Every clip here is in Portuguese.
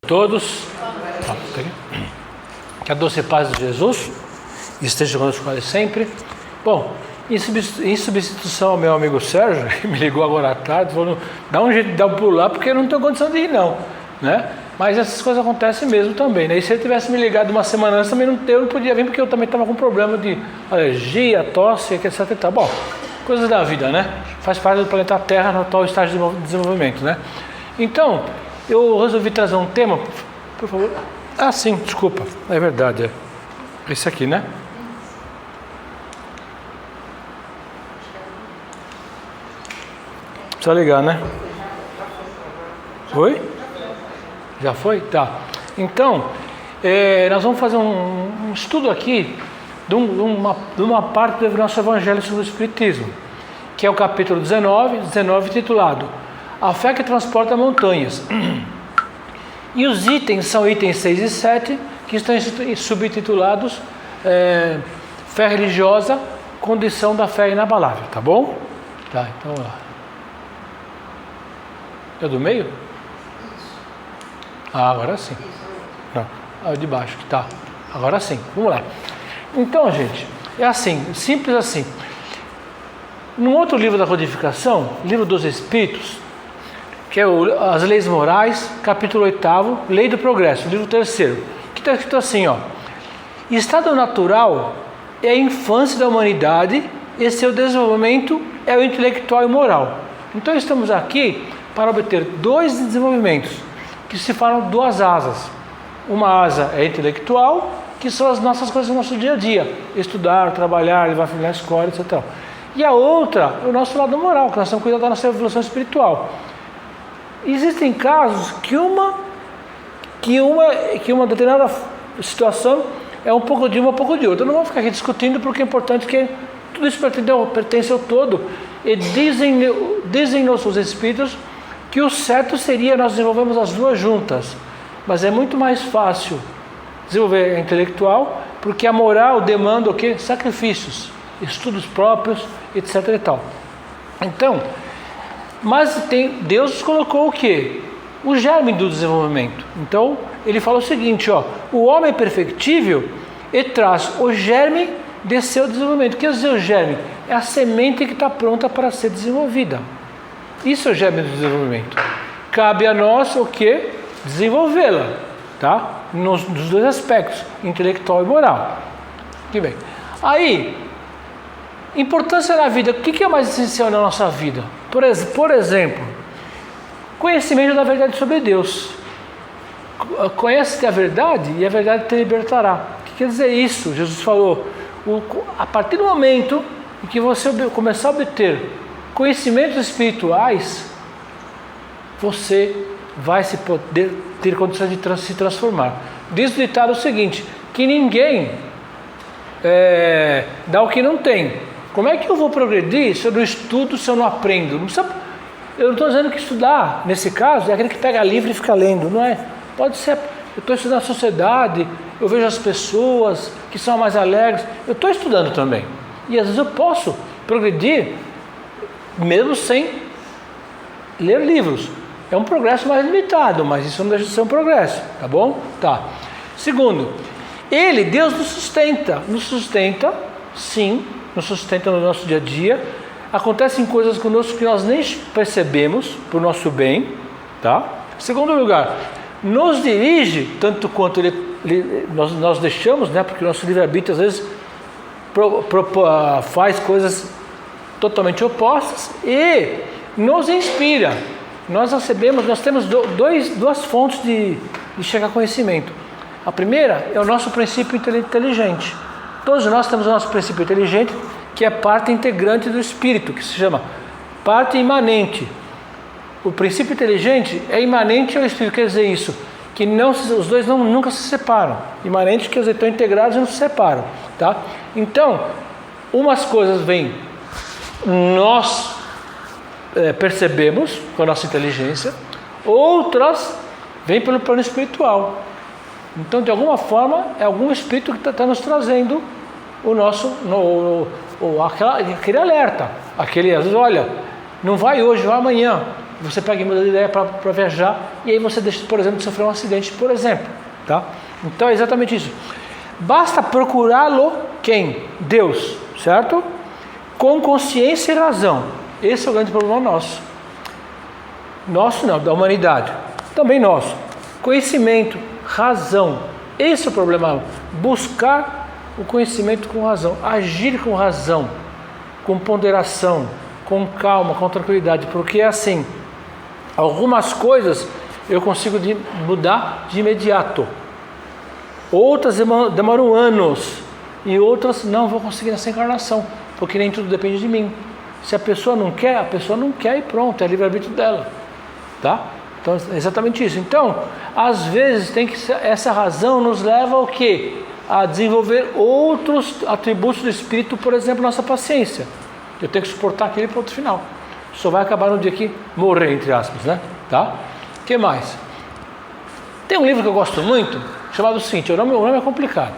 Todos, que a doce paz de Jesus esteja conosco sempre. Bom, em substituição ao meu amigo Sérgio, que me ligou agora à tarde, falou, dá um jeito de dar um pulo lá, porque eu não tenho condição de ir não, né? Mas essas coisas acontecem mesmo também, né? E se ele tivesse me ligado uma semana antes, também eu não podia vir, porque eu também estava com problema de alergia, tosse, etc e tal. Bom, coisas da vida, né? Faz parte do planeta Terra no atual estágio de desenvolvimento, né? Então, eu resolvi trazer um tema, por favor. Ah, sim, desculpa, é verdade, é esse aqui, né? Precisa ligar, né? Foi? Já foi? Tá. Então, nós vamos fazer um estudo aqui de uma parte do nosso Evangelho sobre o Espiritismo, que é o capítulo 19 titulado A Fé que Transporta Montanhas. E os itens são itens 6 e 7, que estão subtitulados Fé Religiosa, Condição da Fé Inabalável, tá bom? Tá, então vamos lá. É do meio? Ah, agora sim. Não, é de baixo que tá. Agora sim, vamos lá. Então, gente, é assim, simples assim. Num outro livro da codificação, Livro dos Espíritos, que é As Leis Morais, capítulo 8º, Lei do Progresso, livro 3º, que está escrito assim, ó: estado natural é a infância da humanidade e seu desenvolvimento é o intelectual e moral. Então estamos aqui para obter dois desenvolvimentos, que se falam duas asas. Uma asa é intelectual, que são as nossas coisas do nosso dia a dia, estudar, trabalhar, levar filho na escola, etc. E a outra é o nosso lado moral, que nós estamos cuidando da nossa evolução espiritual. Existem casos que uma determinada situação é um pouco de uma, um pouco de outra. Eu não vou ficar aqui discutindo, porque é importante que tudo isso pertence ao todo. E dizem-nos os Espíritos que o certo seria nós desenvolvermos as duas juntas, mas é muito mais fácil desenvolver a intelectual, porque a moral demanda o quê? Sacrifícios, estudos próprios, etc. e tal. Então, mas Deus colocou o quê? O germe do desenvolvimento. Então, ele fala o seguinte, ó: o homem é perfectível e traz o germe de seu desenvolvimento. O que é dizer o germe? É a semente que está pronta para ser desenvolvida. Isso é o germe do desenvolvimento. Cabe a nós o quê? Desenvolvê-la, tá? Nos dois aspectos, intelectual e moral. Que bem. Aí, importância na vida. O que é mais essencial na nossa vida? Por exemplo, conhecimento da verdade sobre Deus. Conhece a verdade e a verdade te libertará. O que quer dizer isso? Jesus falou: a partir do momento em que você começar a obter conhecimentos espirituais, você vai ter condições de se transformar. Diz o ditado o seguinte, que ninguém dá o que não tem. Como é que eu vou progredir se eu não estudo, se eu não aprendo? Eu não estou dizendo que estudar, nesse caso, é aquele que pega livro e fica lendo, não é? Pode ser, eu estou estudando a sociedade, eu vejo as pessoas que são mais alegres, eu estou estudando também. E às vezes eu posso progredir mesmo sem ler livros. É um progresso mais limitado, mas isso não deixa de ser um progresso, tá bom? Tá. Segundo, Deus nos sustenta, sim, nos sustenta no nosso dia a dia. Acontecem coisas conosco que nós nem percebemos, para o nosso bem, tá? Segundo lugar, nos dirige, tanto quanto nós deixamos, né? Porque o nosso livre-arbítrio às vezes faz coisas totalmente opostas, e nos inspira. Nós temos duas fontes de chegar a conhecimento. A primeira é o nosso princípio inteligente. Todos nós temos o nosso princípio inteligente, que é parte integrante do espírito, que se chama parte imanente. O princípio inteligente é imanente ao espírito, quer dizer isso, que os dois nunca se separam. Imanente quer dizer, estão integrados e não se separam, tá? Então, umas coisas vêm, nós percebemos com a nossa inteligência, outras vêm pelo plano espiritual. Então, de alguma forma, é algum espírito que está nos trazendo o nosso, aquele alerta. Às vezes, olha, Não vai hoje, vai amanhã. Você pega e muda de ideia para viajar, e aí você deixa, por exemplo, de sofrer um acidente, por exemplo. Tá? Então é exatamente isso. Basta procurá-lo, quem? Deus, certo? Com consciência e razão. Esse é o grande problema nosso. Nosso não, da humanidade. Também nosso. Conhecimento, razão. Esse é o problema. Buscar o conhecimento com razão. Agir com razão. Com ponderação. Com calma, com tranquilidade. Porque é assim. Algumas coisas eu consigo mudar de imediato. Outras demoram anos. E outras não vou conseguir nessa encarnação. Porque nem tudo depende de mim. Se a pessoa não quer e pronto. É livre-arbítrio dela. Tá? Então é exatamente isso. Então, às vezes essa razão nos leva ao quê? A desenvolver outros atributos do espírito, por exemplo, nossa paciência. Eu tenho que suportar aquele para outro final. Só vai acabar no dia que morrer, entre aspas, né? Tá? O que mais? Tem um livro que eu gosto muito, chamado o seguinte, o nome é complicado.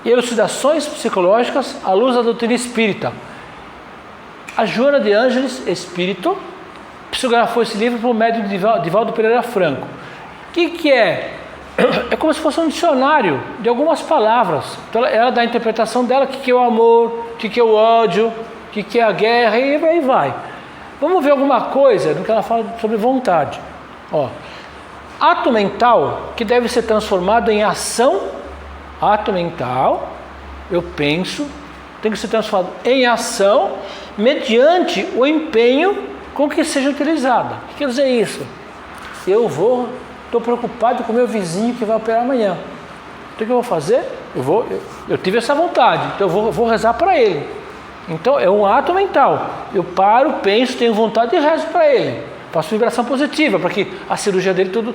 Elucidações Psicológicas à Luz da Doutrina Espírita. A Joana de Ângeles, espírito, psicografou esse livro para o médium Divaldo Pereira Franco. O que é? É como se fosse um dicionário de algumas palavras. Então ela dá a interpretação dela, o que é o amor, o que é o ódio, o que é a guerra, e aí vai. Vamos ver alguma coisa no que ela fala sobre vontade. Ó, ato mental que deve ser transformado em ação. Ato mental, eu penso, tem que ser transformado em ação mediante o empenho com que seja utilizada. O que quer dizer isso? Estou preocupado com o meu vizinho que vai operar amanhã. Então o que eu vou fazer? Eu tive essa vontade, então eu vou rezar para ele. Então é um ato mental. Eu paro, penso, tenho vontade e rezo para ele. Faço vibração positiva para que a cirurgia dele tudo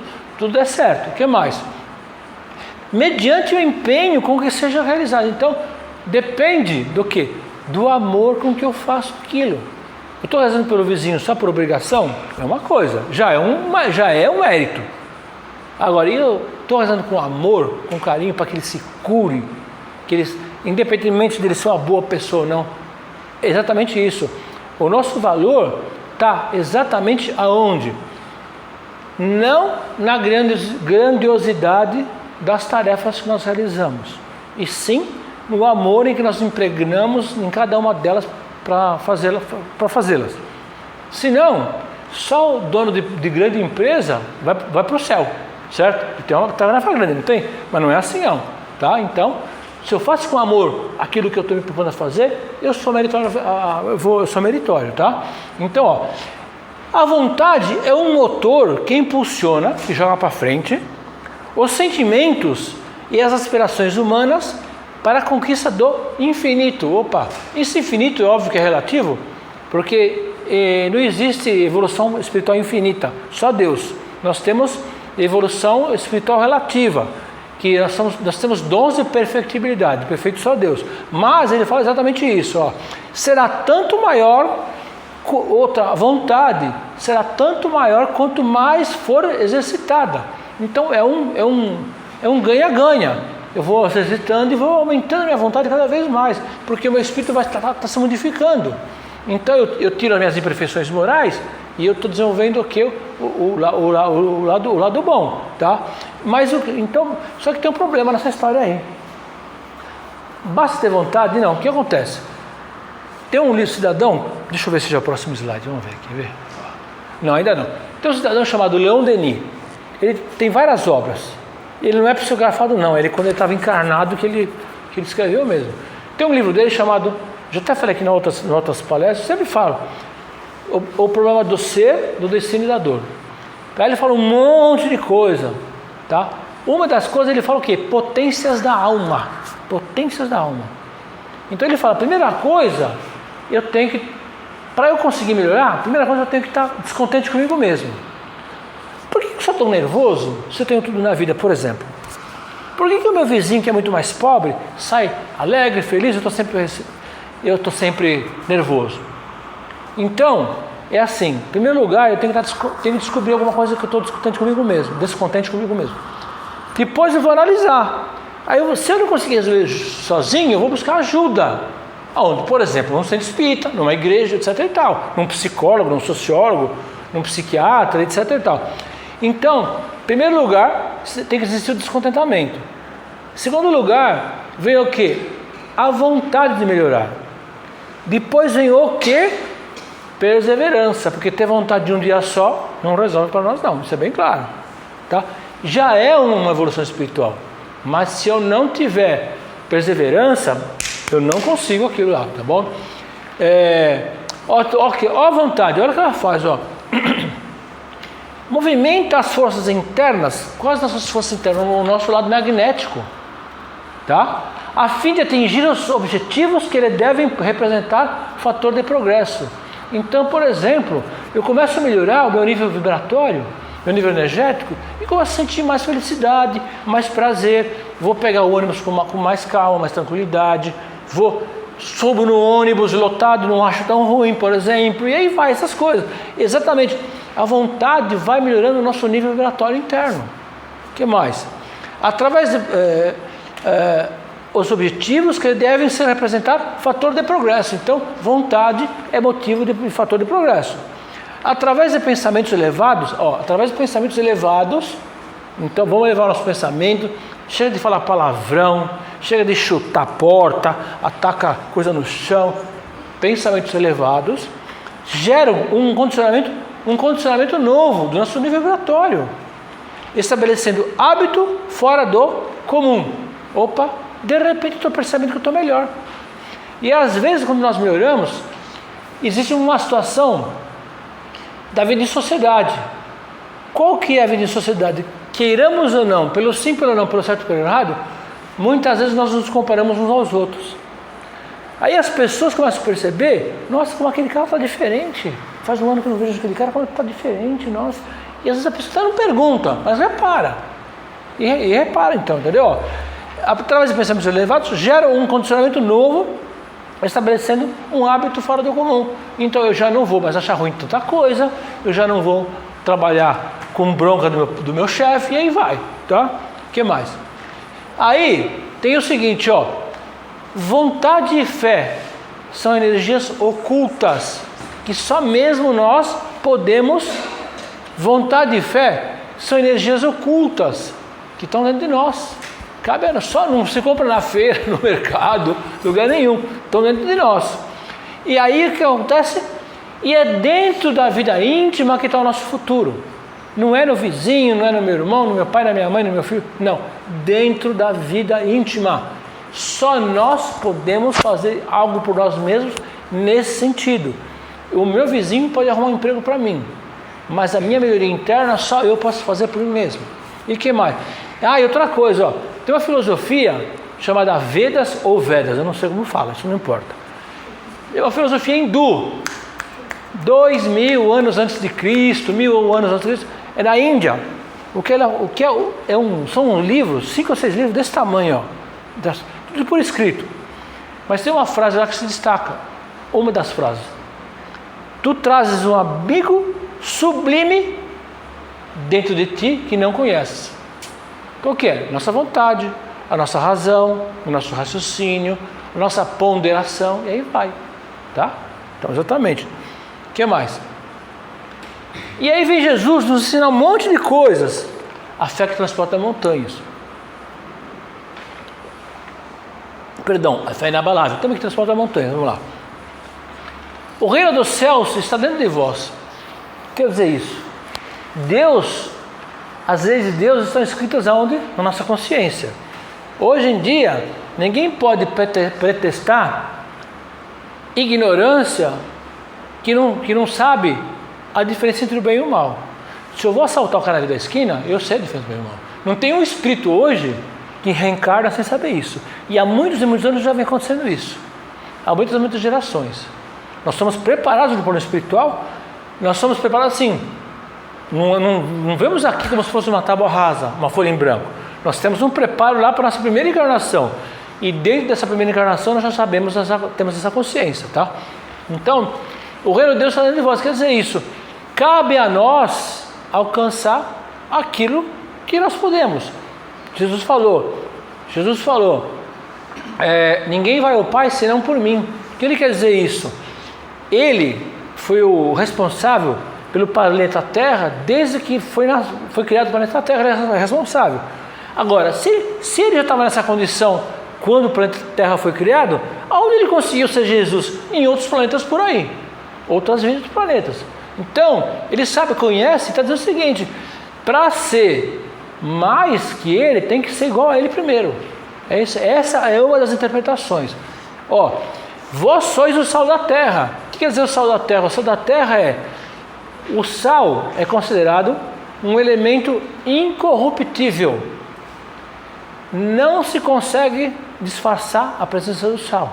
dê certo. O que mais? Mediante o empenho com que seja realizado. Então depende do quê? Do amor com que eu faço aquilo. Eu estou rezando pelo vizinho só por obrigação? É uma coisa, já é um mérito. Agora, eu estou rezando com amor, com carinho, para que ele se cure, independentemente dele ser uma boa pessoa ou não. É exatamente isso. O nosso valor está exatamente aonde? Não na grandiosidade das tarefas que nós realizamos, e sim no amor em que nós impregnamos em cada uma delas para fazê-las. Se não, só o dono de grande empresa vai para o céu, certo? Tem uma tarefa grande, não tem? Mas não é assim não, tá? Então, se eu faço com amor aquilo que eu estou me propondo a fazer, eu sou meritório, tá? Então, ó, a vontade é um motor que impulsiona, que joga para frente, os sentimentos e as aspirações humanas para a conquista do infinito. Opa, esse infinito é óbvio que é relativo, porque não existe evolução espiritual infinita, só Deus. Nós temos evolução espiritual relativa, que nós temos dons de perfectibilidade, perfeito só Deus. Mas ele fala exatamente isso, ó. Será tanto maior, outra vontade, será tanto maior quanto mais for exercitada. Então é um ganha-ganha. Eu vou exercitando e vou aumentando a minha vontade cada vez mais, porque o meu espírito vai estar se modificando. Então eu tiro as minhas imperfeições morais e eu estou desenvolvendo o que? O lado bom, tá? Mas então, só que tem um problema nessa história aí. Basta ter vontade? Não. O que acontece? Tem um cidadão, deixa eu ver se já é o próximo slide, vamos ver aqui, ver. Não, ainda não. Tem um cidadão chamado Leon Denis. Ele tem várias obras. Ele não é psicografado não, quando ele estava encarnado que ele escreveu mesmo. Tem um livro dele chamado, já até falei aqui em outras palestras, sempre falo, o problema do ser, do destino e da dor. Aí ele fala um monte de coisa, tá? Uma das coisas ele fala o quê? Potências da alma. Potências da alma. Então ele fala, a primeira coisa, para eu conseguir melhorar, a primeira coisa eu tenho que estar descontente comigo mesmo. Por que eu sou tão nervoso se eu tenho tudo na vida, por exemplo? Por que o meu vizinho, que é muito mais pobre, sai alegre, feliz, eu estou sempre nervoso? Então, é assim, em primeiro lugar, eu tenho que descobrir alguma coisa que eu estou descontente comigo mesmo. Depois eu vou analisar. Aí, se eu não conseguir resolver sozinho, eu vou buscar ajuda. Aonde? Por exemplo, num centro espírita, numa igreja, etc. e tal. Num psicólogo, num sociólogo, num psiquiatra, etc. e tal. Então, em primeiro lugar, tem que existir o descontentamento. Em segundo lugar, vem o quê? A vontade de melhorar. Depois vem o quê? Perseverança, porque ter vontade de um dia só não resolve para nós não, isso é bem claro, tá? Já é uma evolução espiritual, mas se eu não tiver perseverança, eu não consigo aquilo lá, tá bom? Ó a vontade, olha o que ela faz, ó. Movimenta as forças internas. Quais nossas forças internas? O nosso lado magnético, tá? A fim de atingir os objetivos que ele devem representar fator de progresso. Então, por exemplo, eu começo a melhorar o meu nível vibratório, meu nível energético, e começo a sentir mais felicidade, mais prazer. Vou pegar o ônibus com mais calma, mais tranquilidade. Subo no ônibus lotado, não acho tão ruim, por exemplo. E aí vai, essas coisas. Exatamente. A vontade vai melhorando o nosso nível vibratório interno. O que mais? Através de... os objetivos que devem ser representar fator de progresso. Então, vontade é motivo de fator de progresso. Através de pensamentos elevados, então vamos elevar o nosso pensamento, chega de falar palavrão, chega de chutar a porta, ataca coisa no chão. Pensamentos elevados geram um condicionamento novo do nosso nível vibratório, estabelecendo hábito fora do comum. Opa, de repente estou percebendo que eu estou melhor. E às vezes, quando nós melhoramos, existe uma situação da vida em sociedade. Qual que é a vida em sociedade? Queiramos ou não, pelo sim, pelo não, pelo certo, pelo errado, muitas vezes nós nos comparamos uns aos outros. Aí as pessoas começam a perceber, nossa, como aquele cara está diferente. Faz um ano que eu não vejo aquele cara, como ele está diferente, nossa. E às vezes a pessoa não pergunta, mas repara. E repara então, entendeu? Através de pensamentos elevados, gera um condicionamento novo, estabelecendo um hábito fora do comum. Então eu já não vou mais achar ruim tanta coisa, eu já não vou trabalhar com bronca do meu chefe, e aí vai, tá? O que mais? Aí tem o seguinte, ó. Vontade e fé são energias ocultas, que só mesmo nós podemos. Vontade e fé são energias ocultas, que estão dentro de nós. Só não se compra na feira, no mercado, lugar nenhum, estão dentro de nós. E aí o que acontece? E é dentro da vida íntima que está o nosso futuro. Não é no vizinho, não é no meu irmão, no meu pai, na minha mãe, no meu filho. Não, dentro da vida íntima. Só nós podemos fazer algo por nós mesmos nesse sentido. O meu vizinho pode arrumar um emprego para mim, mas a minha melhoria interna só eu posso fazer por mim mesmo. E o que mais? E outra coisa, ó. Tem uma filosofia chamada Vedas ou Vedas, eu não sei como fala, isso não importa. É uma filosofia hindu, 2000 anos antes de Cristo, 1000 anos antes de Cristo, é na Índia. São livros, 5 ou 6 livros desse tamanho, ó, tudo por escrito. Mas tem uma frase lá que se destaca, uma das frases: tu trazes um amigo sublime dentro de ti que não conheces. Qual que é? Nossa vontade, a nossa razão, o nosso raciocínio, a nossa ponderação, e aí vai, tá? Então, exatamente. O que mais? E aí vem Jesus nos ensinar um monte de coisas. A fé que transporta montanhas. Perdão, a fé é inabalável, também que transporta montanhas, vamos lá. O reino dos céus está dentro de vós. Quer dizer isso? Deus... As leis de Deus estão escritas aonde? Na nossa consciência. Hoje em dia, ninguém pode pretestar ignorância que não sabe a diferença entre o bem e o mal. Se eu vou assaltar o cara ali da esquina, eu sei a diferença do bem e do mal. Não tem um espírito hoje que reencarna sem saber isso. E há muitos e muitos anos já vem acontecendo isso. Há muitas gerações. Nós somos preparados no plano espiritual, nós somos preparados assim. Não vemos aqui como se fosse uma tábua rasa, uma folha em branco. Nós temos um preparo lá para a nossa primeira encarnação. E dentro dessa primeira encarnação nós já sabemos, temos essa consciência, tá? Então, o reino de Deus está dentro de vós. Quer dizer isso, cabe a nós alcançar aquilo que nós podemos. Jesus falou, ninguém vai ao Pai senão por mim. O que ele quer dizer isso? Ele foi o responsável pelo planeta Terra desde que foi criado o planeta Terra, ele é responsável. Agora, se ele já estava nessa condição quando o planeta Terra foi criado, aonde ele conseguiu ser Jesus? Em outros planetas por aí, outras vidas dos planetas. Então, ele sabe, conhece, está dizendo o seguinte: para ser mais que ele, tem que ser igual a ele primeiro. Essa é uma das interpretações. Ó, vós sois o sal da terra. O que quer dizer o sal da terra? O sal da terra o sal é considerado um elemento incorruptível. Não se consegue disfarçar a presença do sal,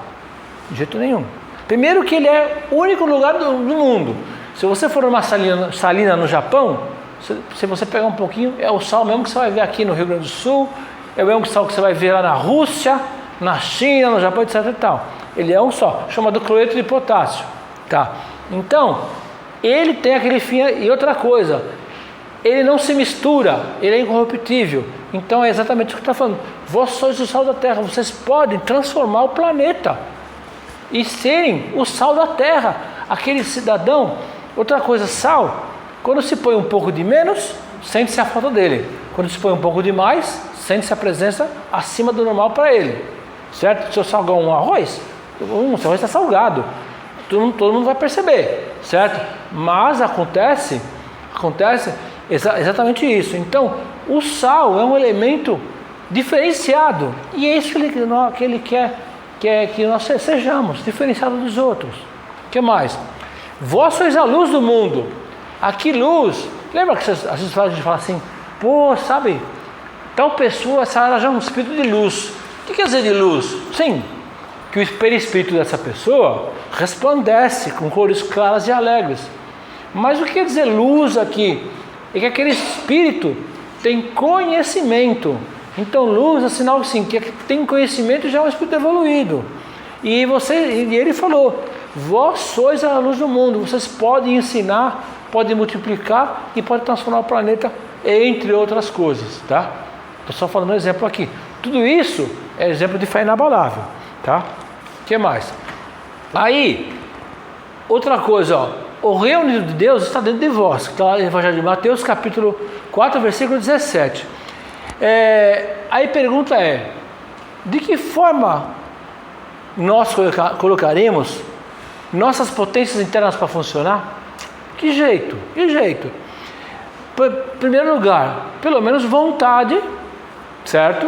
de jeito nenhum. Primeiro que ele é o único lugar do mundo. Se você for numa salina no Japão, se você pegar um pouquinho, é o sal mesmo que você vai ver aqui no Rio Grande do Sul, é o mesmo sal que você vai ver lá na Rússia, na China, no Japão, etc e tal. Ele é um sal, chamado cloreto de potássio, tá? Então, ele tem aquele fim. E outra coisa, ele não se mistura, ele é incorruptível. Então é exatamente o que está falando. Vós sois o sal da terra, vocês podem transformar o planeta e serem o sal da terra, aquele cidadão. Outra coisa, sal, quando se põe um pouco de menos, sente-se a falta dele. Quando se põe um pouco de mais, sente-se a presença acima do normal para ele, certo? Se eu salgar um arroz, o arroz está salgado, todo mundo vai perceber, certo? Mas acontece exatamente isso. Então, o sal é um elemento diferenciado, e é isso que ele quer que nós sejamos diferenciados dos outros. O que mais? Vós sois a luz do mundo. Aqui luz, lembra que às vezes a gente fala assim, pô, sabe, tal pessoa, ela já é um espírito de luz. O que quer dizer de luz? Sim, que o perispírito dessa pessoa resplandece com cores claras e alegres. Mas o que quer dizer luz aqui? É que aquele espírito tem conhecimento. Então luz é sinal assim, que tem conhecimento, já é um espírito evoluído. E ele falou, vós sois a luz do mundo, vocês podem ensinar, podem multiplicar e podem transformar o planeta, entre outras coisas, tá? Estou só falando um exemplo aqui. Tudo isso é exemplo de fé inabalável, tá? O que mais? Aí, outra coisa, ó, o reino de Deus está dentro de vós, que está lá no Evangelho de Mateus, capítulo 4, versículo 17. Aí a pergunta é, de que forma nós colocaremos nossas potências internas para funcionar? Que jeito? Em primeiro lugar, pelo menos vontade, certo?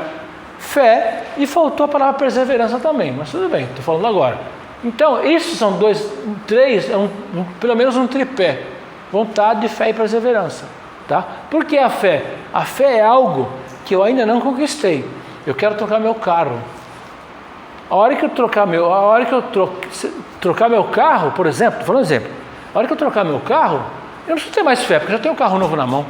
Fé, e faltou a palavra perseverança também, mas tudo bem, estou falando agora. Então, isso são três, pelo menos um tripé: vontade, fé e perseverança, tá? Por que a fé? A fé é algo que eu ainda não conquistei. Eu quero trocar meu carro. A hora que eu trocar meu carro, por exemplo, estou falando um exemplo. A hora que eu trocar meu carro, eu não preciso ter mais fé, porque eu já tenho um carro novo na mão.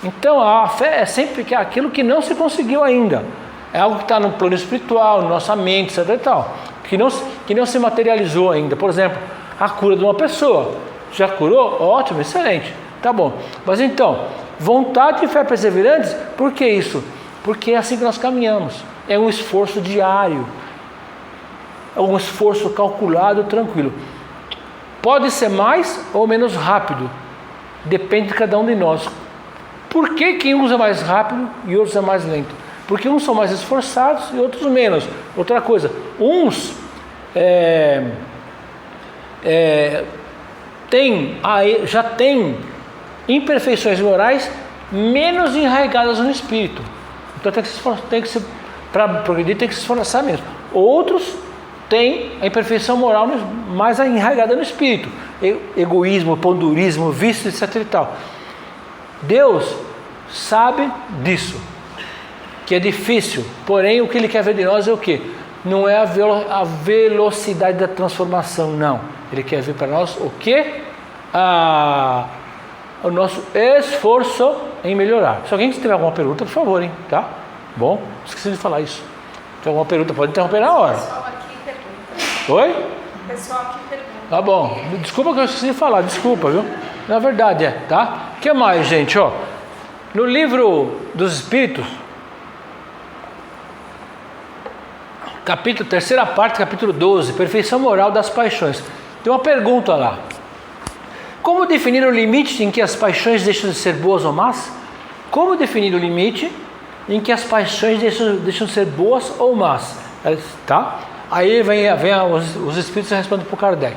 Então a fé é sempre aquilo que não se conseguiu ainda. É algo que está no plano espiritual, na nossa mente, etc e tal, que não se materializou ainda. Por exemplo, a cura de uma pessoa. Já curou? Ótimo, excelente, tá bom. Mas então, vontade e fé perseverantes, por que isso? Porque é assim que nós caminhamos. É um esforço diário, é um esforço calculado, tranquilo. Pode ser mais ou menos rápido, depende de cada um de nós. Por que uns é mais rápido e outros é mais lento? Porque uns são mais esforçados e outros menos. Outra coisa, uns já têm imperfeições morais menos enraigadas no espírito. Então para progredir tem que se esforçar mesmo. Outros têm a imperfeição moral mais enraigada no espírito. Egoísmo, pondurismo, vício, etc e tal. Deus sabe disso, que é difícil, porém o que Ele quer ver de nós é o quê? Não é a velocidade da transformação, não. Ele quer ver para nós o quê? O nosso esforço em melhorar. Se alguém tiver alguma pergunta, por favor, hein? Tá? Bom, esqueci de falar isso. Se tem alguma pergunta, pode interromper na hora. O pessoal aqui pergunta. Oi? O pessoal aqui pergunta. Tá bom, desculpa que eu esqueci de falar, desculpa, viu? Na verdade tá? O que mais, gente? Ó, no livro dos Espíritos, terceira parte, capítulo 12, perfeição moral das paixões. Tem uma pergunta lá. Como definir o limite em que as paixões deixam de ser boas ou más? Como definir o limite em que as paixões deixam de ser boas ou más? Tá? Aí vem os espíritos respondem para o Kardec.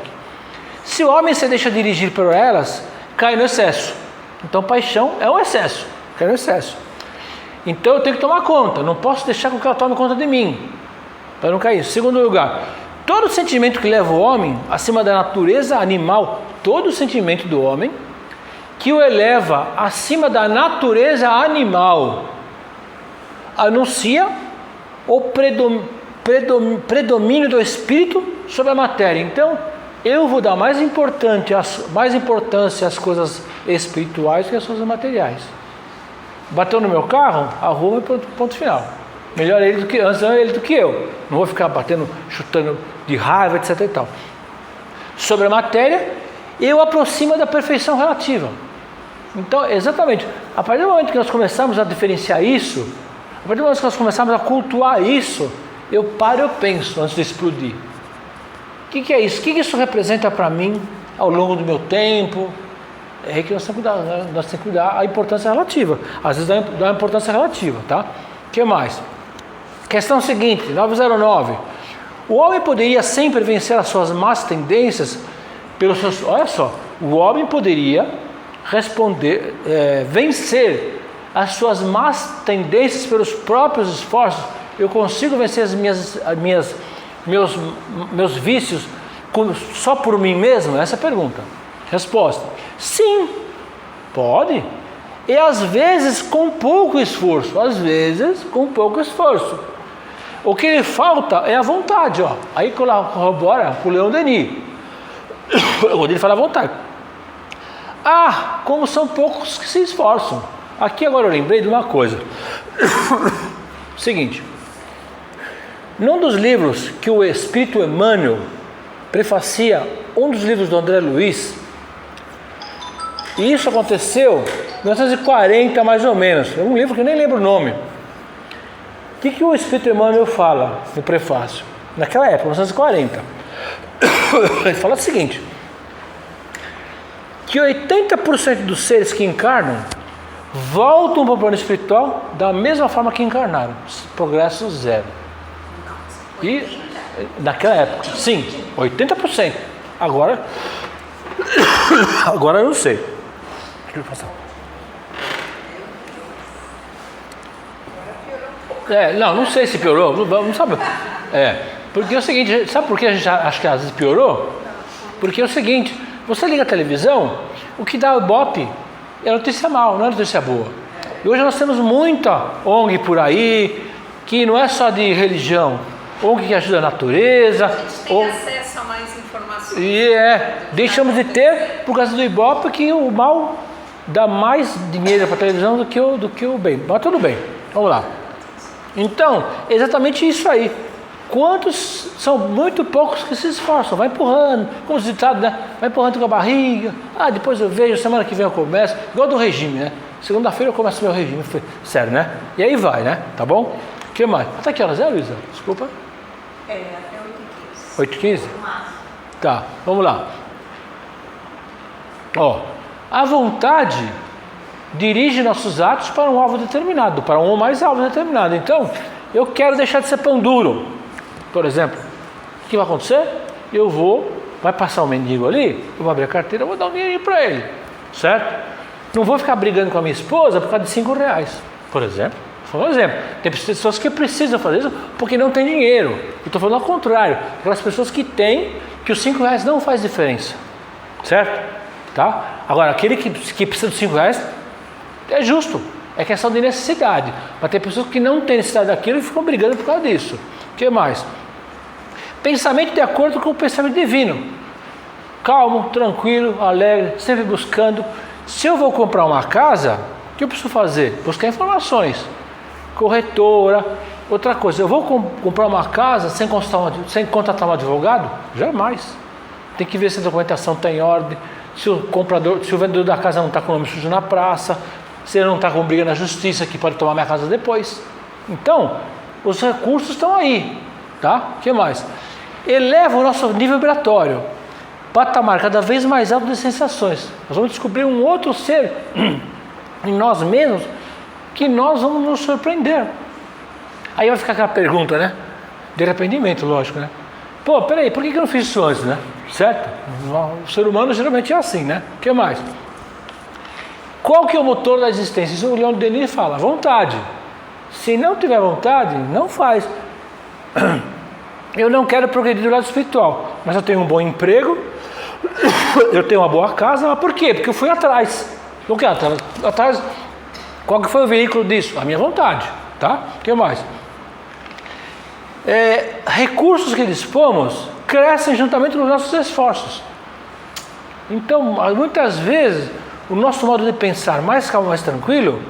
Se o homem se deixa dirigir por elas, cai no excesso. Então paixão é um excesso, cai no excesso. Então eu tenho que tomar conta, não posso deixar com que ela tome conta de mim, para não cair. Segundo lugar, todo sentimento que leva o homem acima da natureza animal, todo sentimento do homem que o eleva acima da natureza animal, anuncia o predomínio do espírito sobre a matéria. Então, eu vou dar mais importância às coisas espirituais que às coisas materiais. Bateu no meu carro, arruma e ponto final. Melhor ele do que eu. Não vou ficar batendo, chutando de raiva, etc e tal. Sobre a matéria, eu aproximo da perfeição relativa. Então, exatamente, a partir do momento que nós começamos a diferenciar isso, a partir do momento que nós começamos a cultuar isso, eu paro e eu penso antes de explodir. O que é isso? O que isso representa para mim ao longo do meu tempo? É que nós temos que dar a importância relativa. Às vezes dá uma importância relativa, tá? O que mais? Questão seguinte, 909. O homem poderia sempre vencer as suas más tendências pelos seus... Olha só, o homem poderia vencer as suas más tendências pelos próprios esforços. Eu consigo vencer meus vícios só por mim mesmo? Essa é a pergunta. Resposta: sim, pode. E às vezes com pouco esforço. O que lhe falta é a vontade. Ó. Aí corrobora com o Leon Denis. Quando ele fala vontade. Como são poucos que se esforçam. Aqui agora eu lembrei de uma coisa. Seguinte. Num dos livros que o Espírito Emmanuel prefacia, um dos livros do André Luiz, e isso aconteceu em 1940 mais ou menos, é um livro que eu nem lembro o nome. O que o Espírito Emmanuel fala no prefácio? Naquela época, 1940, ele fala o seguinte, que 80% dos seres que encarnam voltam para o plano espiritual da mesma forma que encarnaram, progresso zero. E naquela época, sim, 80%. Agora eu não sei. Não sei se piorou, não sabe. Porque é o seguinte, sabe por que a gente acha que às vezes piorou? Porque é o seguinte, você liga a televisão, o que dá o Ibope é notícia mal, não é notícia boa. E hoje nós temos muita ONG por aí, que não é só de religião, ONG que ajuda a natureza. A gente tem acesso a mais informações. Deixamos de ter por causa do Ibope, que o mal dá mais dinheiro para a televisão do que o bem. Mas tudo bem, vamos lá. Então, exatamente isso aí. Quantos são muito poucos que se esforçam, vai empurrando, como os ditados, né? Vai empurrando com a barriga. Depois eu vejo, semana que vem eu começo, igual do regime, né? Segunda-feira eu começo meu regime, sério, né? E aí vai, né? Tá bom? O que mais? Até que horas é, Luísa? Desculpa. Até 8h15. 8h15? Tá, vamos lá. A vontade dirige nossos atos para um alvo determinado, para um ou mais alvos determinado. Então, eu quero deixar de ser pão duro, por exemplo. O que vai acontecer? Vai passar um mendigo ali, eu vou abrir a carteira, eu vou dar um dinheirinho para ele, certo? Não vou ficar brigando com a minha esposa por causa de R$5, por exemplo. Vou falar um exemplo. Tem pessoas que precisam fazer isso porque não tem dinheiro. Eu estou falando ao contrário. Aquelas pessoas que têm, que os R$5 não faz diferença, certo? Tá? Agora, aquele que precisa de R$5 é justo, é questão de necessidade. Mas tem pessoas que não têm necessidade daquilo e ficam brigando por causa disso. O que mais? Pensamento de acordo com o pensamento divino. Calmo, tranquilo, alegre, sempre buscando. Se eu vou comprar uma casa, o que eu preciso fazer? Buscar informações. Corretora, outra coisa. Eu vou comprar uma casa sem contratar um advogado? Jamais. Tem que ver se a documentação está em ordem, se o vendedor da casa não está com o nome sujo na praça, se ele não está com briga na justiça que pode tomar minha casa depois. Então, os recursos estão aí. tá? O que mais? Eleva o nosso nível vibratório, patamar cada vez mais alto de sensações. Nós vamos descobrir um outro ser em nós mesmos que nós vamos nos surpreender. Aí vai ficar aquela pergunta, né? De arrependimento, lógico, né? Pô, peraí, por que eu não fiz isso antes, né? Certo? O ser humano geralmente é assim, né? O que mais? Qual que é o motor da existência? Isso o Leon Denis fala, vontade. Se não tiver vontade, não faz. Eu não quero progredir do lado espiritual, mas eu tenho um bom emprego, eu tenho uma boa casa, mas por quê? Porque eu fui atrás. O que atrás? Qual que foi o veículo disso? A minha vontade, tá? O que mais? Recursos que dispomos crescem juntamente com os nossos esforços. Então, muitas vezes, o nosso modo de pensar mais calmo, mais tranquilo,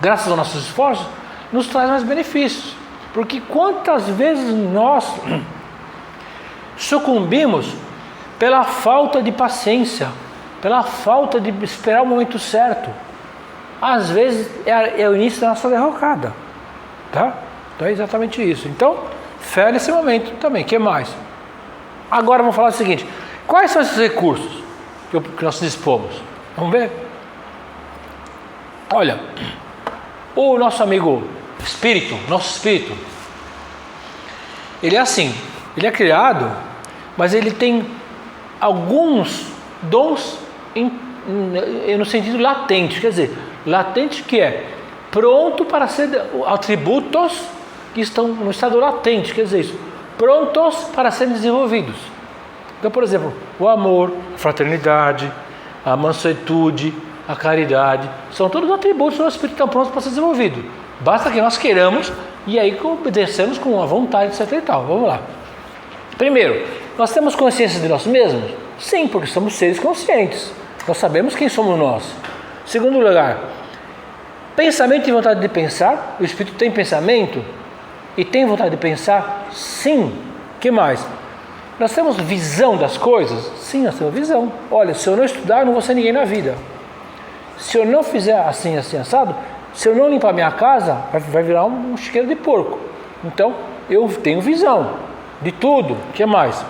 graças aos nossos esforços, nos traz mais benefícios. Porque quantas vezes nós sucumbimos pela falta de paciência, pela falta de esperar o momento certo. Às vezes é o início da nossa derrocada, tá? Então é exatamente isso. Então, fé nesse momento também. O que mais? Agora vamos falar o seguinte: quais são esses recursos que nós dispomos? Vamos ver? Olha, o nosso amigo espírito, nosso espírito, ele é assim, ele é criado, mas ele tem alguns dons no sentido latente, quer dizer, latente que é pronto para ser atributos que estão no estado latente, quer dizer isso, prontos para serem desenvolvidos. Então, por exemplo, o amor, a fraternidade, a mansuetude, a caridade, são todos atributos do Espírito que estão prontos para ser desenvolvidos. Basta que nós queiramos e aí obedecemos com a vontade, etc e tal. Vamos lá. Primeiro, nós temos consciência de nós mesmos? Sim, porque somos seres conscientes. Nós sabemos quem somos nós. Segundo lugar, pensamento e vontade de pensar. O Espírito tem pensamento e tem vontade de pensar? Sim. O que mais? Nós temos visão das coisas? Sim, nós temos visão. Olha, se eu não estudar, eu não vou ser ninguém na vida. Se eu não fizer assim, assim, assado, se eu não limpar minha casa, vai virar um chiqueiro de porco. Então, eu tenho visão de tudo. O que mais?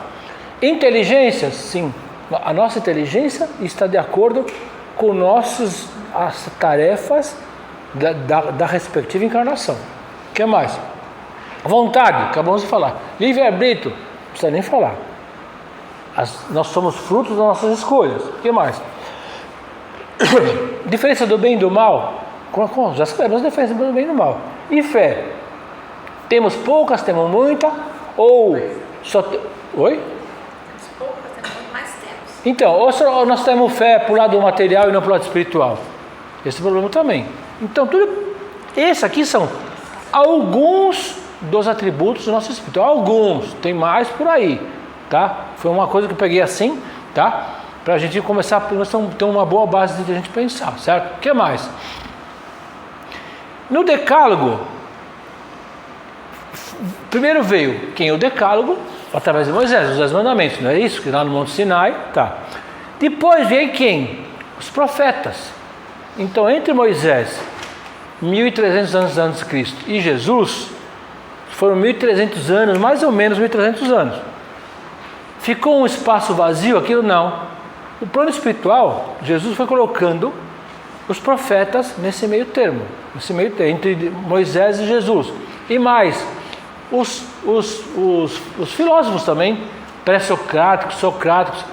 Inteligência? Sim. A nossa inteligência está de acordo com as tarefas da respectiva encarnação. O que mais? Vontade, acabamos de falar. Livre-arbítrio, não precisa nem falar. Nós somos frutos das nossas escolhas. O que mais? Diferença do bem e do mal? Já sabemos a diferença do bem e do mal. E fé? Temos poucas, temos muita? Ou só... Oi? Temos poucas, temos mais temos. Então, ou só nós temos fé para o lado material e não para o lado espiritual? Esse é o problema também. Então, esses aqui são alguns dos atributos do nosso espírito. Alguns, tem mais por aí, tá? Foi uma coisa que eu peguei assim, tá? Para a gente começar, nós ter uma boa base de a gente pensar, certo? O que mais? No Decálogo, primeiro veio quem? O Decálogo, através de Moisés, os 10 mandamentos, não é isso? Que lá no Monte Sinai, tá. Depois veio quem? Os profetas. Então, entre Moisés, 1.300 anos antes de Cristo, e Jesus, foram 1.300 anos, mais ou menos 1.300 anos. Ficou um espaço vazio? Aquilo não. O plano espiritual, Jesus foi colocando os profetas nesse meio termo, entre Moisés e Jesus. E mais, os filósofos também, pré-socráticos, socráticos,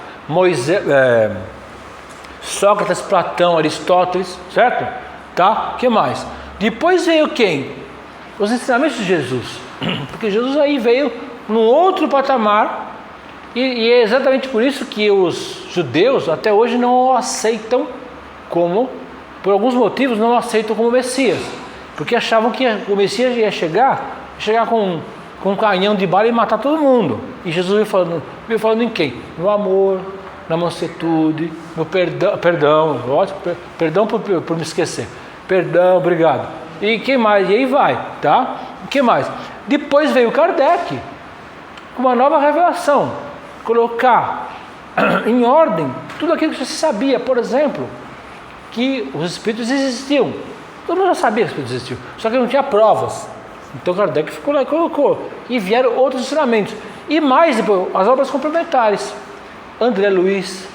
Sócrates, Platão, Aristóteles, certo? Tá? O que mais? Depois veio quem? Os ensinamentos de Jesus. Porque Jesus aí veio num outro patamar. E é exatamente por isso que os judeus até hoje não o aceitam como, por alguns motivos, não o aceitam como Messias. Porque achavam que o Messias ia chegar com um canhão de bala e matar todo mundo. E Jesus veio falando em quem? No amor, na mansuetude, no perdão, por me esquecer. Perdão, obrigado. E quem mais? E aí vai, tá? O que mais? Depois veio Kardec, com uma nova revelação. Colocar em ordem tudo aquilo que já se sabia. Por exemplo, que os espíritos existiam. Todo mundo já sabia que os espíritos existiam, só que não tinha provas. Então Kardec ficou lá e colocou. E vieram outros ensinamentos. E mais, depois, as obras complementares. André Luiz,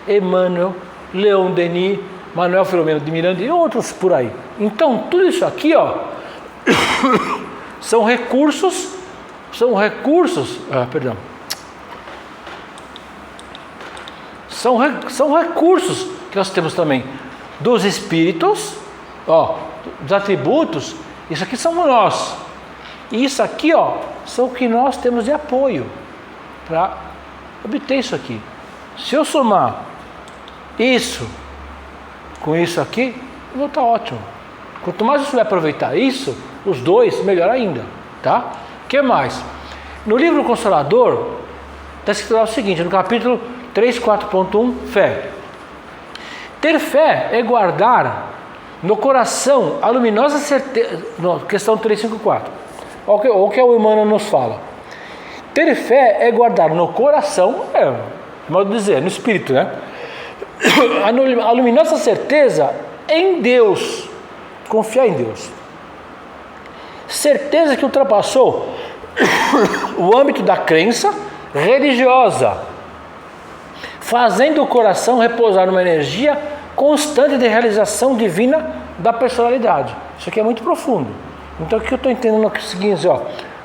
Emmanuel, Leon Denis, Manuel Filomeno de Miranda e outros por aí. Então, tudo isso aqui, ó, são recursos, são recursos que nós temos também dos espíritos, ó, dos atributos. Isso aqui somos nós. E isso aqui, ó, são o que nós temos de apoio para obter isso aqui. Se eu somar isso com isso aqui, eu vou estar ótimo. Quanto mais você vai aproveitar isso, os dois, melhor ainda, tá? O que mais? No livro Consolador, está escrito lá o seguinte, no capítulo 3.4.1, fé. Ter fé é guardar no coração a luminosa certeza, questão 354, olha o que o Emmanuel nos fala. Ter fé é guardar no coração, modo de dizer, no espírito, né? A luminosa certeza em Deus, confiar em Deus. Certeza que ultrapassou o âmbito da crença religiosa, fazendo o coração repousar numa energia constante de realização divina da personalidade. Isso aqui é muito profundo. Então o que eu estou entendendo aqui é o seguinte, ó,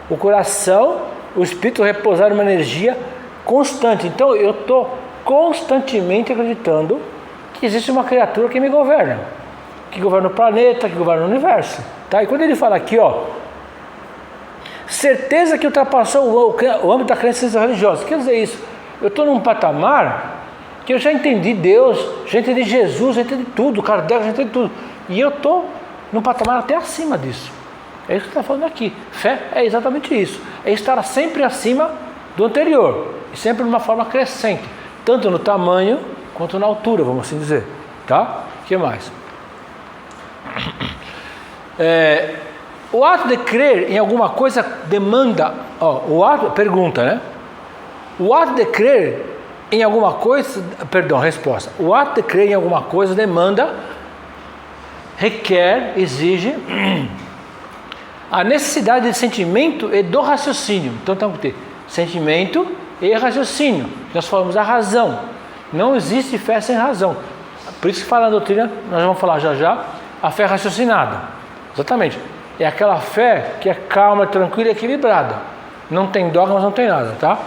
o coração, o espírito repousar numa energia constante. Então eu estou constantemente acreditando que existe uma criatura que me governa, que governa o planeta, que governa o universo, tá? E quando ele fala aqui, ó, certeza que ultrapassou o âmbito da crença religiosa, quer dizer isso, eu estou num patamar que eu já entendi Deus, já entendi Jesus, já entendi tudo, Kardec, já entendi tudo, e eu estou num patamar até acima disso. É isso que está falando aqui. Fé é exatamente isso, é estar sempre acima do anterior, e sempre de uma forma crescente, tanto no tamanho quanto na altura, vamos assim dizer, tá? O que mais? O ato de crer em alguma coisa demanda, pergunta, né? O ato de crer em alguma coisa, resposta. O ato de crer em alguma coisa demanda, requer, exige a necessidade de sentimento e do raciocínio. Então temos que ter sentimento e raciocínio. Nós falamos a razão. Não existe fé sem razão. Por isso que fala na doutrina, nós vamos falar já, a fé raciocinada. Exatamente. É aquela fé que é calma, tranquila e equilibrada. Não tem dogmas, não tem nada, tá?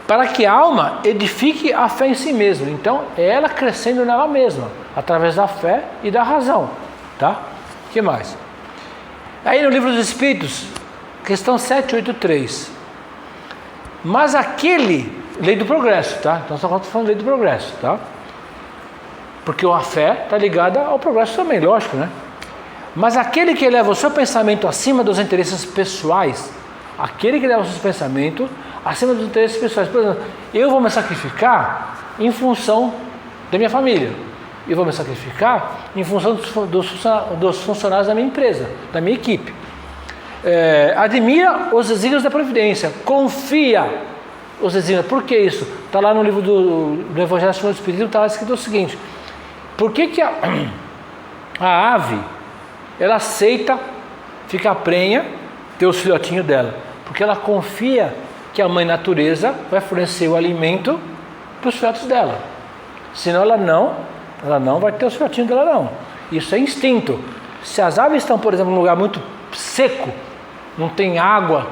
Para que a alma edifique a fé em si mesma. Então, é ela crescendo nela mesma, através da fé e da razão, tá? O que mais? Aí no Livro dos Espíritos, questão 783. Mas aquele... Lei do progresso, tá? Então só falta falando lei do progresso, tá? Porque a fé está ligada ao progresso também, lógico, né? Mas aquele que eleva o seu pensamento acima dos interesses pessoais, aquele que leva o seu pensamento acima dos interesses pessoais, por exemplo, eu vou me sacrificar em função da minha família, eu vou me sacrificar em função dos funcionários da minha empresa, da minha equipe. Admira os desígnios da providência, confia os desígnios. Por que isso? Está lá no livro do Evangelho segundo o Espiritismo, está lá escrito o seguinte: por que a ave ela aceita ficar prenha, ter os filhotinhos dela? Porque ela confia que a mãe natureza vai fornecer o alimento para os filhotes dela. Senão ela não vai ter os filhotinhos dela, não. Isso é instinto. Se as aves estão, por exemplo, num lugar muito seco, não tem água,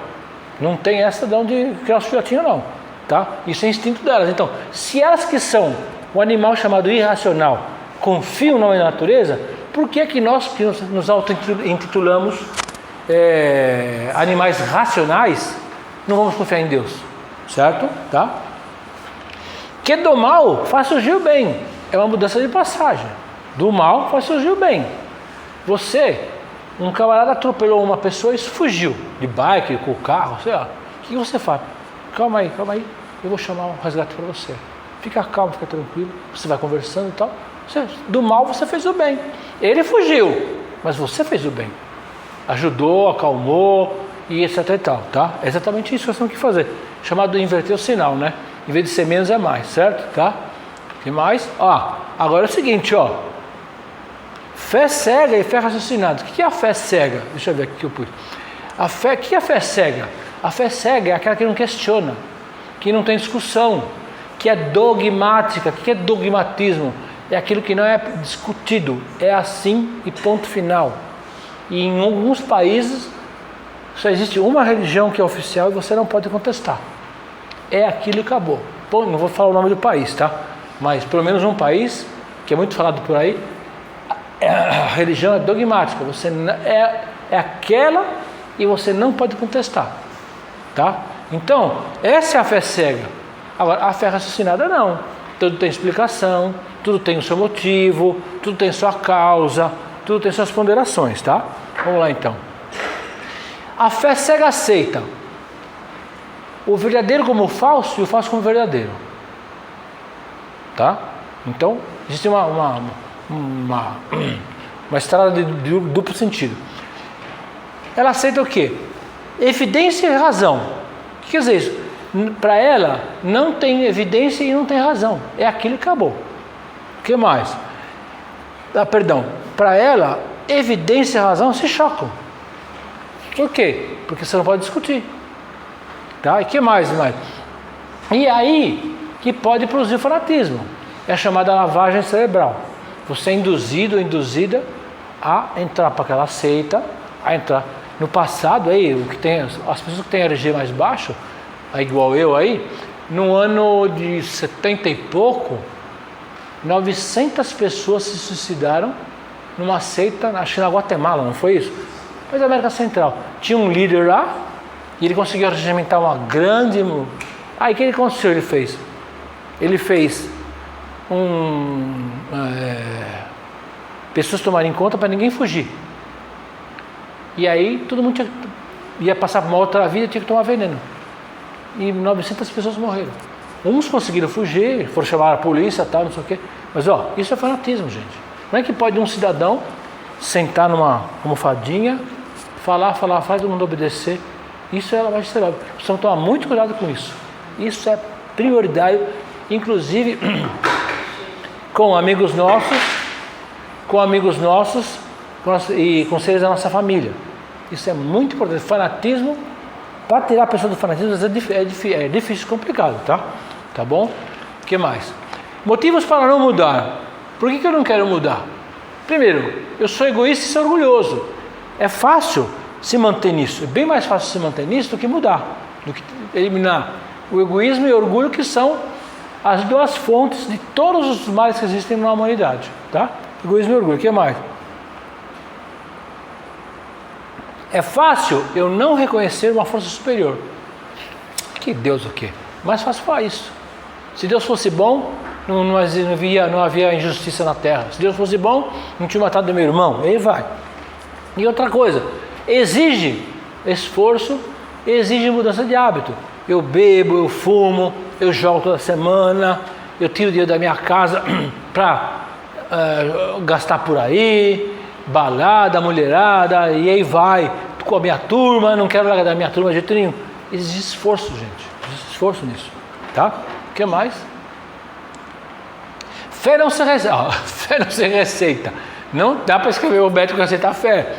não tem essa de onde criar os filhotinhos, não, tá? Isso é instinto delas. Então, se elas que são um animal chamado irracional confiam na natureza, por que que nós que nos auto-intitulamos animais racionais não vamos confiar em Deus? Certo? Tá? Que do mal faz surgir o bem. É uma mudança de passagem. Do mal faz surgir o bem. Um camarada atropelou uma pessoa e fugiu de bike, com o carro, sei lá. O que você faz? Calma aí, eu vou chamar um resgate para você. Fica calmo, fica tranquilo. Você vai conversando e tal. Do mal você fez o bem. Ele fugiu, mas você fez o bem. Ajudou, acalmou e etc e tal, tá? É exatamente isso que nós temos que fazer. Chamado de inverter o sinal, né? Em vez de ser menos é mais, certo? Tá? Tem mais? Agora é o seguinte, Fé cega e fé raciocinada. O que é a fé cega? Deixa eu ver aqui que eu pus. O que é a fé cega? A fé cega é aquela que não questiona, que não tem discussão, que é dogmática. O que é dogmatismo? É aquilo que não é discutido, é assim e ponto final. E em alguns países só existe uma religião que é oficial e você não pode contestar. É aquilo e acabou. Bom, não vou falar o nome do país, tá? Mas pelo menos um país, que é muito falado por aí, a religião é dogmática. Você é aquela e você não pode contestar, tá? Então, essa é a fé cega. Agora, a fé raciocinada não. Tudo tem explicação, tudo tem o seu motivo, tudo tem sua causa, tudo tem suas ponderações, tá? Vamos lá então. A fé cega aceita o verdadeiro como o falso e o falso como verdadeiro, tá? Então, existe uma estrada de duplo sentido. Ela aceita o quê? Evidência e razão. O que quer dizer isso? Para ela, não tem evidência e não tem razão. É aquilo que acabou. O que mais? Para ela, evidência e razão se chocam. Por quê? Porque você não pode discutir. Tá? E que mais? E aí que pode produzir fanatismo. É a chamada lavagem cerebral. Você é induzido ou induzida a entrar para aquela seita, a entrar. No passado, aí, as pessoas que têm RG mais baixo, igual eu aí, no ano de 70 e pouco, 900 pessoas se suicidaram numa seita, acho que na Guatemala, não foi isso? Mas na América Central. Tinha um líder lá, e ele conseguiu regimentar uma grande... Aí o que ele aconteceu? Ele fez pessoas tomarem conta para ninguém fugir. E aí todo mundo ia passar por uma outra vida, tinha que tomar veneno. E 900 pessoas morreram. Uns conseguiram fugir, foram chamar a polícia, tal, não sei o quê. Mas isso é fanatismo, gente. Não é que pode um cidadão sentar numa almofadinha, falar, todo mundo obedecer. Isso é lavagem cerebral. Precisamos tomar muito cuidado com isso. Isso é prioridade, inclusive com amigos nossos e com seres da nossa família. Isso é muito importante. Fanatismo, para tirar a pessoa do fanatismo, é difícil, complicado, tá? Tá bom? O que mais? Motivos para não mudar. Por que eu não quero mudar? Primeiro, eu sou egoísta e sou orgulhoso. É fácil se manter nisso. É bem mais fácil se manter nisso do que mudar, do que eliminar o egoísmo e o orgulho, que são as duas fontes de todos os males que existem na humanidade, tá? Egoísmo e orgulho. O que mais? É fácil eu não reconhecer uma força superior. Que Deus o quê? Mais fácil falar isso. Se Deus fosse bom, não havia injustiça na terra. Se Deus fosse bom, não tinha matado meu irmão. Aí vai. E outra coisa, exige esforço, exige mudança de hábito. Eu bebo, eu fumo, eu jogo toda semana, eu tiro dinheiro da minha casa para gastar por aí, balada, mulherada, e aí vai, com a minha turma, não quero largar da minha turma de jeito nenhum. Exige esforço, gente, exige esforço nisso, tá? O que mais? Fé não se receita. Não dá para escrever o médico que receita a fé.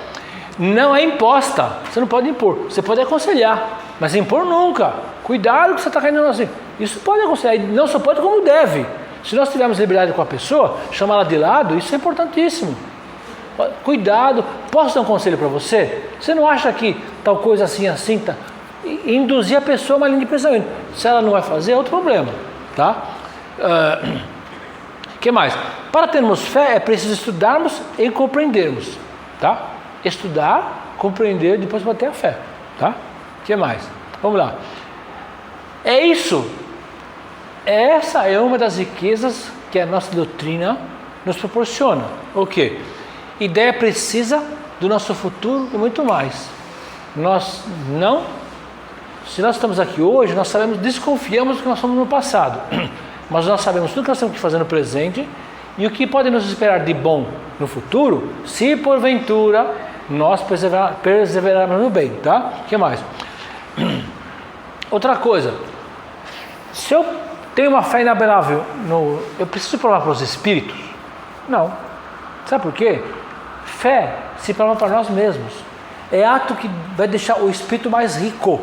Não é imposta, você não pode impor. Você pode aconselhar, mas impor nunca. Cuidado que você está caindo assim. Isso pode aconselhar, não só pode como deve. Se nós tivermos liberdade com a pessoa, chamar ela de lado, isso é importantíssimo. Cuidado, posso dar um conselho para você? Você não acha que tal coisa assim, tá? Induzir a pessoa a uma linha de pensamento. Se ela não vai fazer, é outro problema, tá? Que mais? Para termos fé é preciso estudarmos e compreendermos, tá? Estudar, compreender, depois para ter a fé, tá? Que mais? Vamos lá. É isso. Essa é uma das riquezas que a nossa doutrina nos proporciona. O quê? Ideia precisa do nosso futuro e muito mais. Se nós estamos aqui hoje, nós desconfiamos do que nós somos no passado. Mas nós sabemos tudo que nós temos que fazer no presente e o que pode nos esperar de bom no futuro, se porventura nós perseverarmos no bem, tá? O que mais? Outra coisa, se eu tenho uma fé inabalável, eu preciso provar para os espíritos? Não. Sabe por quê? Fé se prova para nós mesmos. É ato que vai deixar o espírito mais rico.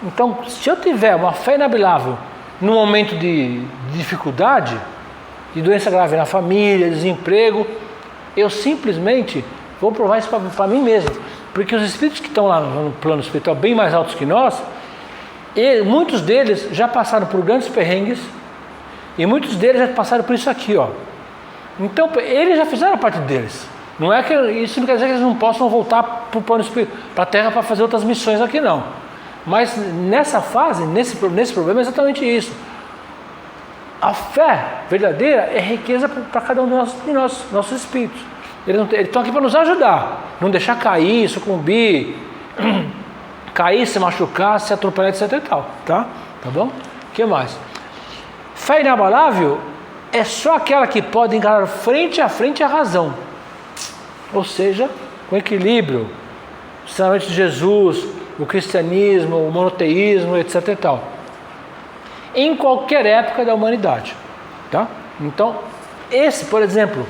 Então, se eu tiver uma fé inabalável no momento de dificuldade, de doença grave na família, desemprego, eu simplesmente vou provar isso para mim mesmo. Porque os espíritos que estão lá no plano espiritual, bem mais altos que nós, muitos deles já passaram por grandes perrengues e muitos deles já passaram por isso aqui, ó. Então, eles já fizeram a parte deles. Não é que isso não quer dizer que eles não possam voltar para o plano espiritual, para a Terra, para fazer outras missões aqui, não. Mas nessa fase, nesse problema, é exatamente isso. A fé verdadeira é riqueza para cada um de nós, nossos espíritos. Eles estão aqui para nos ajudar, não deixar cair, sucumbir, cair, se machucar, se atropelar, etc e tal, tá? Tá bom? O que mais? Fé inabalável é só aquela que pode encarar frente a frente a razão, ou seja, com equilíbrio, o ensinamento de Jesus, o cristianismo, o monoteísmo, etc e tal, em qualquer época da humanidade, tá? Então, esse, por exemplo,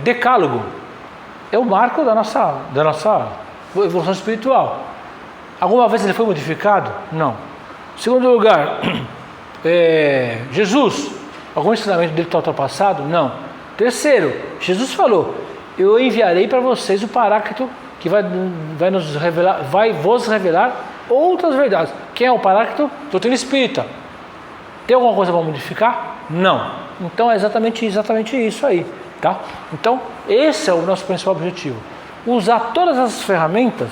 decálogo é o marco da nossa evolução espiritual. Alguma vez ele foi modificado? Não. Segundo lugar, Jesus, algum ensinamento dele está ultrapassado? Não. Terceiro, Jesus falou: eu enviarei para vocês o Paráclito que vai vos revelar outras verdades. Quem é o Paráclito? Doutrina espírita. Tem alguma coisa para modificar? Não. Então é exatamente isso aí, tá? Então esse é o nosso principal objetivo: usar todas as ferramentas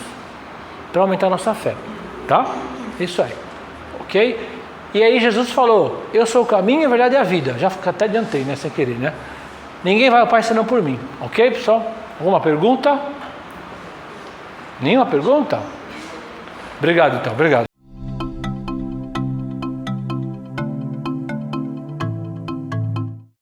para aumentar a nossa fé, tá? Isso aí, ok? E aí Jesus falou: eu sou o caminho, a verdade e a vida. Já até adiantei, né? Sem querer, né? Ninguém vai ao Pai senão por mim, ok, pessoal? Alguma pergunta? Nenhuma pergunta? Obrigado, então. Obrigado.